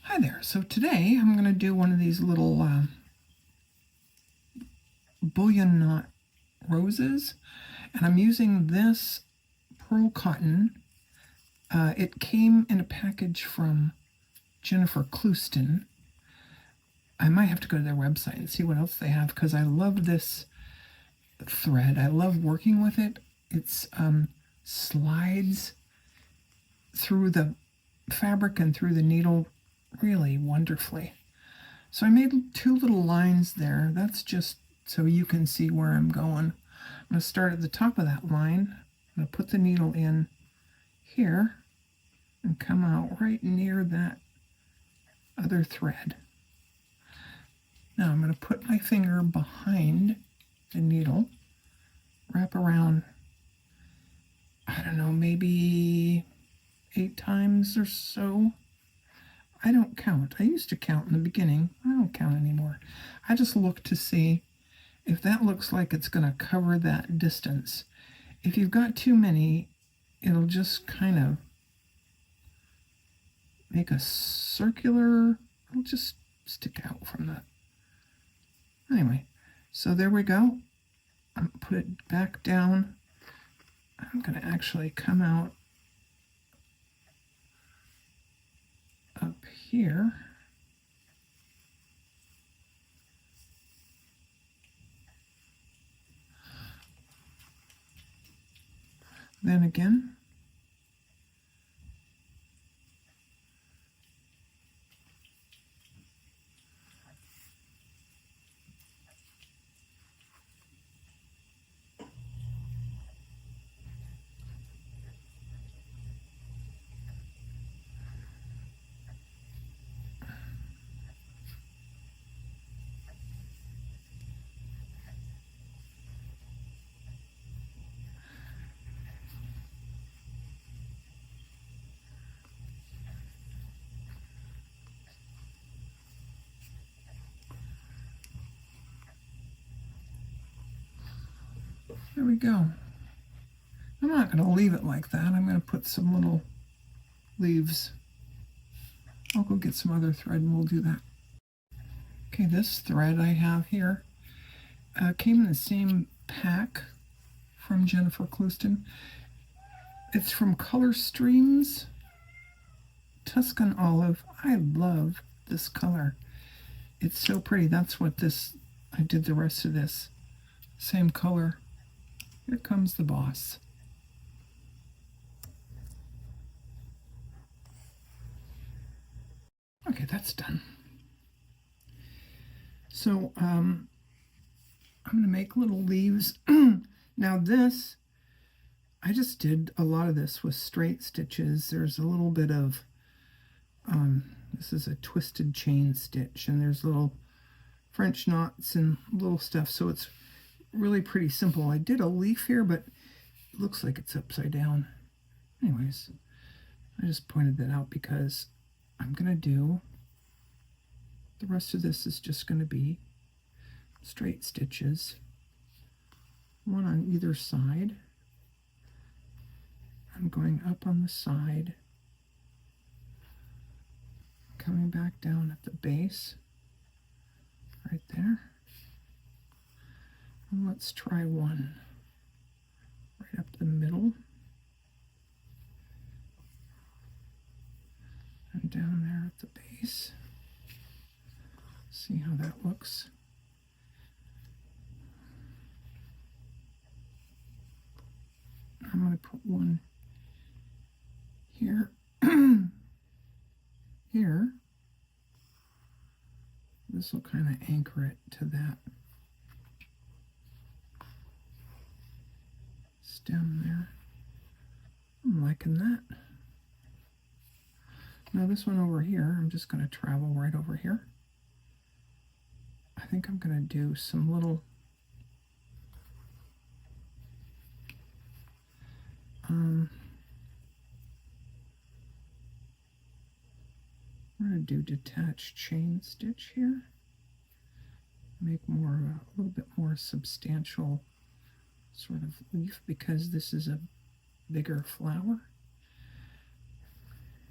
Hi there. So today I'm going to do one of these little bullion knot roses, and I'm using this pearl cotton. It came in a package from Jennifer Clouston. I might have to go to their website and see what else they have because I love this thread. I love working with it. It's slides through the fabric and through the needle really wonderfully. So I made two little lines there. That's just so you can see where I'm going. I'm going to start at the top of that line. I'm going to put the needle in here and come out right near that other thread. Now I'm going to put my finger behind the needle, wrap around, I don't know, maybe 8 times or so. I don't count. I used to count in the beginning. I don't count anymore. I just look to see if that looks like it's going to cover that distance. If you've got too many, it'll just kind of make a circular, it'll just stick out from the, anyway. So there we go. I'm going to put it back down. I'm going to actually come out up here. Then again, there we go. I'm not going to leave it like that. I'm going to put some little leaves. I'll go get some other thread and we'll do that. Okay, this thread I have here came in the same pack from Jennifer Clouston. It's from Color Streams, Tuscan Olive. I love this color. It's so pretty. That's what this, I did the rest of this. Same color. Here comes the boss. Okay, that's done. So I'm going to make little leaves. Now this, I just did a lot of this with straight stitches. There's a little bit of, this is a twisted chain stitch, and there's little French knots and little stuff. So it's really pretty simple. I did a leaf here, but it looks like it's upside down. Anyways, I just pointed that out because I'm going to do, the rest of this is just going to be straight stitches, one on either side. I'm going up on the side, coming back down at the base, right there. And let's try one right up the middle and down there at the base. See how that looks. I'm going to put one here, here. This will kind of anchor it to that stem there. I'm liking that. Now this one over here, I'm just going to travel right over here. I think I'm going to do some little we're going to do detached chain stitch here. Make more of a little bit more substantial sort of leaf because this is a bigger flower.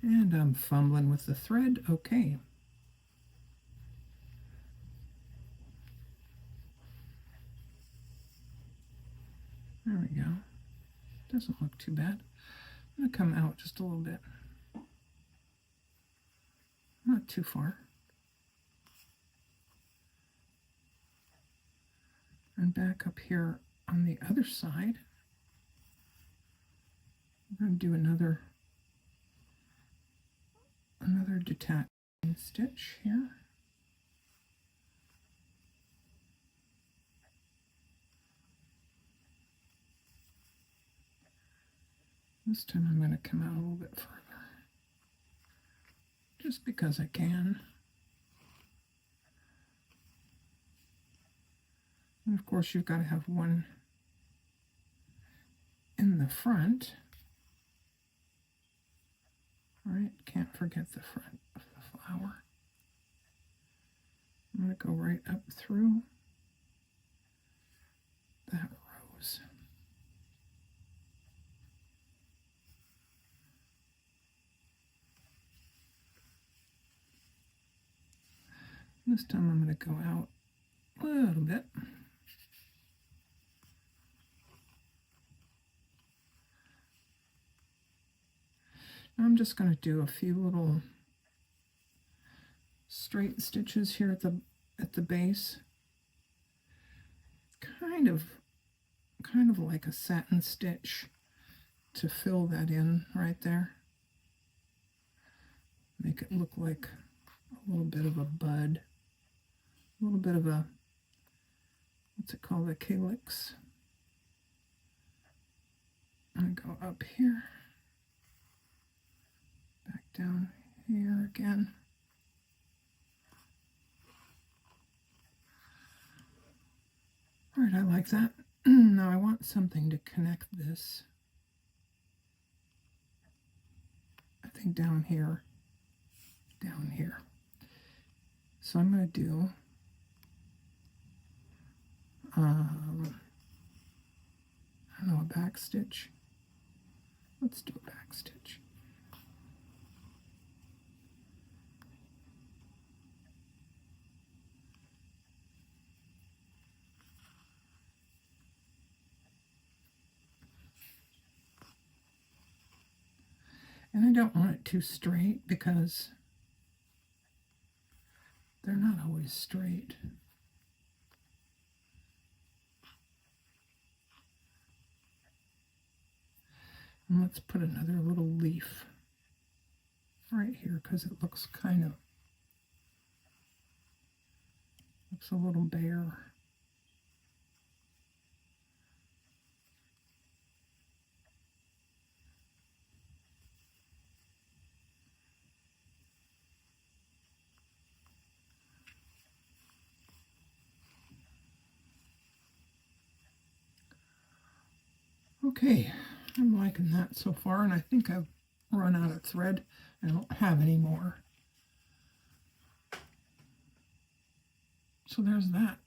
And I'm fumbling with the thread. Okay. There we go. Doesn't look too bad. I'm going to come out just a little bit. Not too far. And back up here on the other side. We're going to do another detached stitch here. This time I'm going to come out a little bit further, just because I can. And of course you've got to have one in the front. All right, can't forget the front of the flower. I'm going to go right up through that rose. This time I'm going to go out a little bit. Now I'm just going to do a few little straight stitches here at the base. Kind of like a satin stitch to fill that in right there. Make it look like a little bit of a bud. A little bit of a, what's it called, a calyx. I'm going to go up here, back down here again. All right, I like that. Now I want something to connect this. I think down here. So I'm going to do I don't know, a back stitch. Let's do a back stitch. And I don't want it too straight because they're not always straight. And let's put another little leaf right here because it looks a little bare. Okay, I'm liking that so far, and I think I've run out of thread. I don't have any more. So there's that.